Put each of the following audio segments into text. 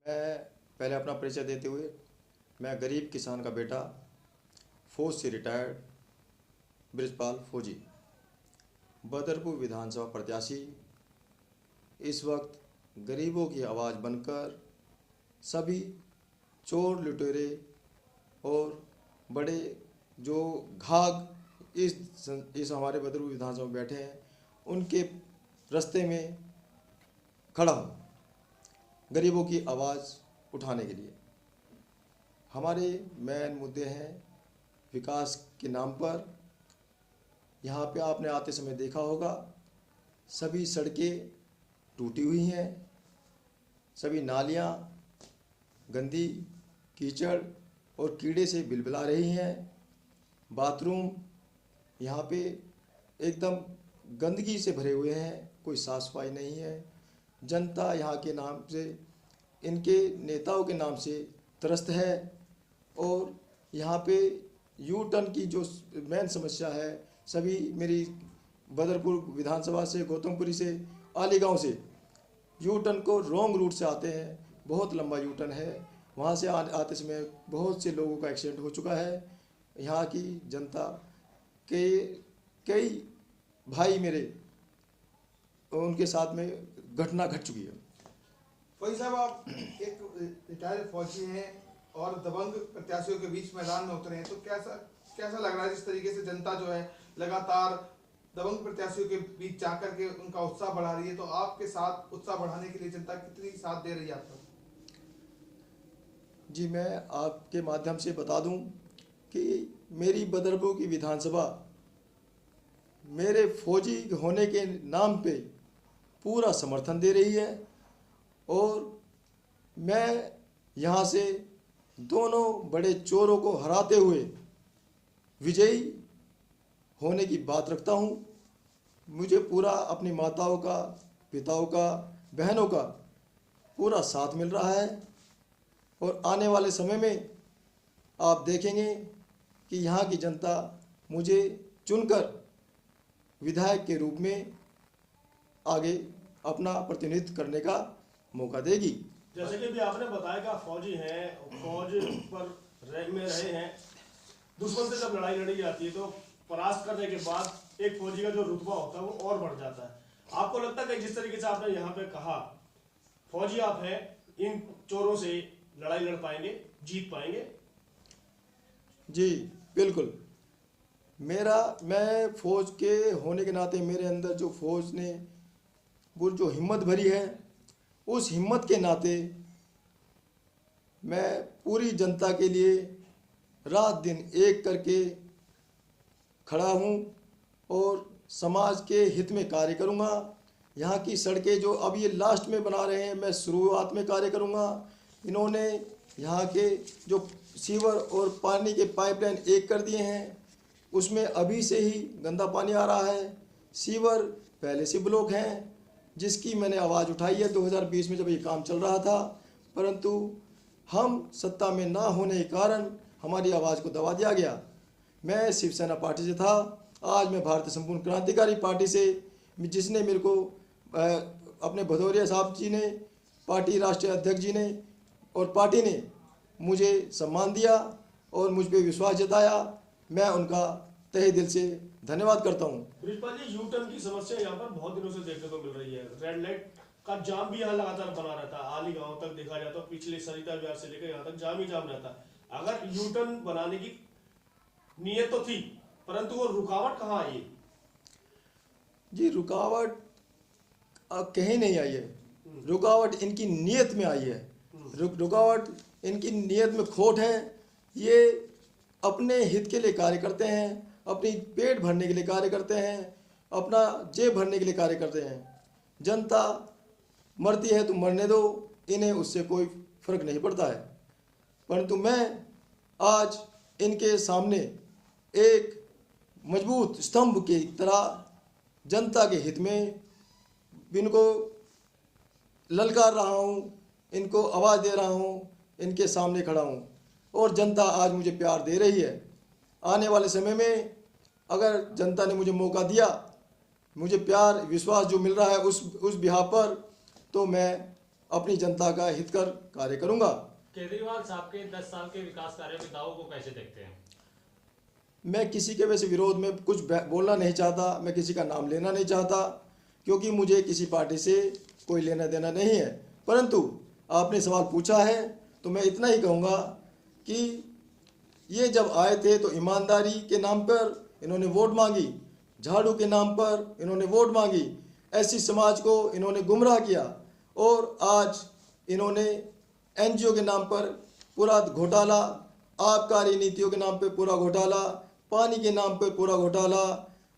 मैं पहले अपना परिचय देते हुए, मैं गरीब किसान का बेटा, फौज से रिटायर्ड बृजपाल फौजी, बदरपुर विधानसभा प्रत्याशी, इस वक्त गरीबों की आवाज़ बनकर सभी चोर लुटेरे और बड़े जो घाघ इस हमारे बदरपुर विधानसभा में बैठे हैं, उनके रास्ते में खड़ा हूँ गरीबों की आवाज़ उठाने के लिए। हमारे मेन मुद्दे हैं विकास के नाम पर। यहाँ पे आपने आते समय देखा होगा, सभी सड़कें टूटी हुई हैं, सभी नालियाँ गंदी, कीचड़ और कीड़े से बिलबिला रही हैं। बाथरूम यहाँ पे एकदम गंदगी से भरे हुए हैं, कोई साफ सफाई नहीं है। जनता यहाँ के नाम से, इनके नेताओं के नाम से त्रस्त है। और यहाँ पे यू टर्न की जो मेन समस्या है, सभी मेरी बदरपुर विधानसभा से, गौतमपुरी से, आली गांव से यू टर्न को रॉन्ग रूट से आते हैं। बहुत लंबा यू टर्न है, वहाँ से आते समय बहुत से लोगों का एक्सीडेंट हो चुका है। यहाँ की जनता के कई भाई मेरे, उनके साथ में घटना घट चुकी है। फौजी साहब, आप एक रिटायर्ड फौजी हैं और दबंग प्रत्याशियों के बीच मैदान में उतरे हैं, तो कैसा लग रहा है जिस तरीके से जनता जो है लगातार दबंग प्रत्याशियों के बीच जाकर के उनका उत्साह बढ़ा रही है, तो आपके साथ उत्साह बढ़ाने के लिए जनता कितनी साथ दे रही है आपको? जी, मैं आपके माध्यम से बता दूं कि मेरी बदरपुर की विधानसभा मेरे फौजी होने के नाम पे पूरा समर्थन दे रही है। और मैं यहाँ से दोनों बड़े चोरों को हराते हुए विजयी होने की बात रखता हूँ। मुझे पूरा अपनी माताओं का, पिताओं का, बहनों का पूरा साथ मिल रहा है। और आने वाले समय में आप देखेंगे कि यहाँ की जनता मुझे चुनकर विधायक के रूप में आगे अपना प्रतिनिधित्व करने का मौका देगी। जैसे कि भी आपने बताया कि आप फौजी हैं, फौज पर रैंक में रहे हैं, दुश्मन से जब लड़ाई लड़ी जाती है तो परास्त करने के बाद एक फौजी का जो रुतबा होता है वो और बढ़ जाता है। आपको लगता है कि जिस तरीके से आपने यहाँ पे कहा, फौजी आप हैं, इन चोरों से लड़ाई लड़ पाएंगे, जीत पाएंगे? जी बिल्कुल। मैं फौज के होने के नाते मेरे अंदर जो फौज ने वो जो हिम्मत भरी है, उस हिम्मत के नाते मैं पूरी जनता के लिए रात दिन एक करके खड़ा हूँ और समाज के हित में कार्य करूँगा। यहाँ की सड़कें जो अब ये लास्ट में बना रहे हैं, मैं शुरुआत में कार्य करूँगा। इन्होंने यहाँ के जो सीवर और पानी के पाइपलाइन एक कर दिए हैं, उसमें अभी से ही गंदा पानी आ रहा है। सीवर पहले से ब्लॉक हैं, जिसकी मैंने आवाज़ उठाई है 2020 में जब ये काम चल रहा था, परंतु हम सत्ता में ना होने के कारण हमारी आवाज़ को दबा दिया गया। मैं शिवसेना पार्टी से था, आज मैं भारतीय संपूर्ण क्रांतिकारी पार्टी से, जिसने मेरे को अपने भदौरिया साहब जी ने, पार्टी राष्ट्रीय अध्यक्ष जी ने और पार्टी ने मुझे सम्मान दिया और मुझ पर विश्वास जताया। मैं उनका तहे दिल से धन्यवाद करता हूँ। बृजपाल जी, यू टर्न की समस्या यहाँ पर बहुत दिनों से देखने को मिल रही है। रेड लाइट का जाम भी यहाँ लगातार बना रहता है। आली गांव तक देखा जाए तो पिछले सरिता विहार से लेकर यहाँ तक जाम ही जाम रहता है। अगर यू टर्न बनाने की नीयत तो थी, परंतु वो रुकावट कहाँ आई? जी, रुकावट कहीं नहीं आई है, रुकावट इनकी नीयत में आई है। रुकावट इनकी नीयत में खोट है। ये अपने हित के लिए कार्य करते हैं, अपनी पेट भरने के लिए कार्य करते हैं, अपना जेब भरने के लिए कार्य करते हैं। जनता मरती है तो मरने दो, इन्हें उससे कोई फर्क नहीं पड़ता है। परंतु मैं आज इनके सामने एक मजबूत स्तंभ की तरह जनता के हित में इनको ललकार रहा हूँ, इनको आवाज़ दे रहा हूँ, इनके सामने खड़ा हूँ और जनता आज मुझे प्यार दे रही है। आने वाले समय में अगर जनता ने मुझे मौका दिया, मुझे प्यार विश्वास जो मिल रहा है उस बिहाफ पर, तो मैं अपनी जनता का हितकर कार्य करूंगा। केजरीवाल साहब के 10 साल के विकास कार्यों के दावों को कैसे देखते हैं? मैं किसी के वैसे विरोध में कुछ बोलना नहीं चाहता, मैं किसी का नाम लेना नहीं चाहता, क्योंकि मुझे किसी पार्टी से कोई लेना देना नहीं है। परंतु आपने सवाल पूछा है तो मैं इतना ही कहूँगा कि ये जब आए थे तो ईमानदारी के नाम पर इन्होंने वोट मांगी, झाड़ू के नाम पर इन्होंने वोट मांगी, ऐसी समाज को इन्होंने गुमराह किया, और आज इन्होंने एनजीओ के नाम पर पूरा घोटाला, आबकारी नीतियों के नाम पर पूरा घोटाला, पानी के नाम पर पूरा घोटाला,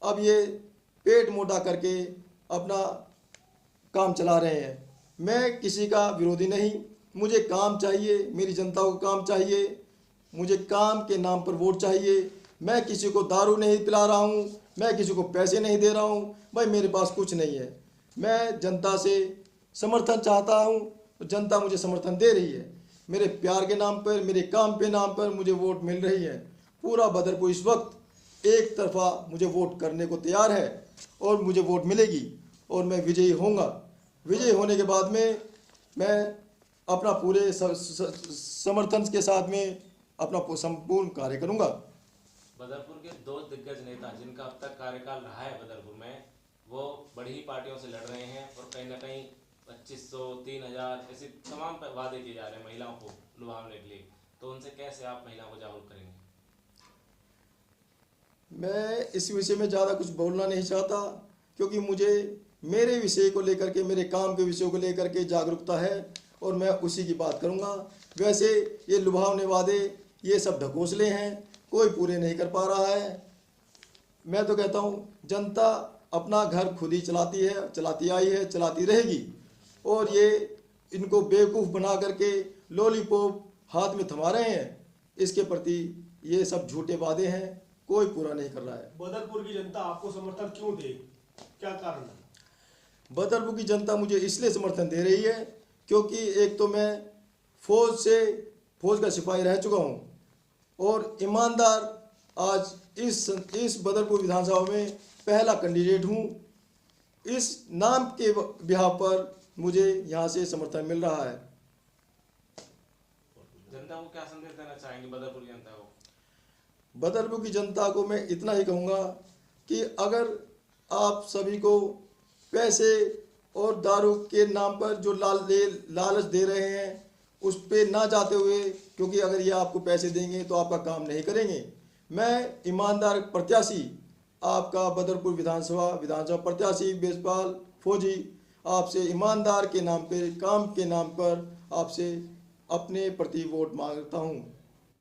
अब ये पेट मोटा करके अपना काम चला रहे हैं। मैं किसी का विरोधी नहीं, मुझे काम चाहिए, मेरी जनता को काम चाहिए, मुझे काम के नाम पर वोट चाहिए। मैं किसी को दारू नहीं पिला रहा हूँ, मैं किसी को पैसे नहीं दे रहा हूँ, भाई मेरे पास कुछ नहीं है। मैं जनता से समर्थन चाहता हूँ तो जनता मुझे समर्थन दे रही है। मेरे प्यार के नाम पर, मेरे काम के नाम पर मुझे वोट मिल रही है। पूरा बदरपुर इस वक्त एक तरफा मुझे वोट करने को तैयार है और मुझे वोट मिलेगी और मैं विजयी होऊंगा। विजयी होने के बाद में मैं अपना पूरे समर्थन के साथ में अपना संपूर्ण कार्य करूंगा। बदरपुर के 2 दिग्गज नेता जिनका अब तक कार्यकाल रहा है बदरपुर में, वो बड़ी ही पार्टियों से लड़ रहे हैं और कहीं ना कहीं 2500, 3000 ऐसे तमाम वादे किए जा रहे हैं महिलाओं को लुभावने के लिए, तो उनसे कैसे आप महिलाओं को जागरूक करेंगे? मैं इस विषय में ज़्यादा कुछ बोलना नहीं चाहता, क्योंकि मुझे मेरे विषय को लेकर के, मेरे काम के विषय को लेकर के जागरूकता है और मैं उसी की बात करूंगा। वैसे ये लुभावने वादे, ये सब ढकोसले हैं, कोई पूरे नहीं कर पा रहा है। मैं तो कहता हूँ जनता अपना घर खुद ही चलाती है, चलाती आई है, चलाती रहेगी, और ये इनको बेवकूफ़ बना करके लॉलीपॉप हाथ में थमा रहे हैं। इसके प्रति ये सब झूठे वादे हैं, कोई पूरा नहीं कर रहा है। बदरपुर की जनता आपको समर्थन क्यों दे, क्या कारण है? बदरपुर की जनता मुझे इसलिए समर्थन दे रही है क्योंकि एक तो मैं फौज का सिपाही रह चुका हूं और ईमानदार आज इस बदरपुर विधानसभा में पहला कैंडिडेट हूं। इस नाम के बिहाफ पर मुझे यहां से समर्थन मिल रहा है। जनता को क्या संदेश देना चाहेंगे बदरपुर की जनता को? बदरपुर की जनता को मैं इतना ही कहूँगा कि अगर आप सभी को पैसे और दारू के नाम पर जो लालच दे रहे हैं उस पे ना जाते हुए, क्योंकि अगर ये आपको पैसे देंगे तो आपका काम नहीं करेंगे। मैं ईमानदार प्रत्याशी, आपका बदरपुर विधानसभा प्रत्याशी ब्रिजपाल फौजी आपसे ईमानदार के नाम पे, काम के नाम पर आपसे अपने प्रति वोट मांगता हूँ।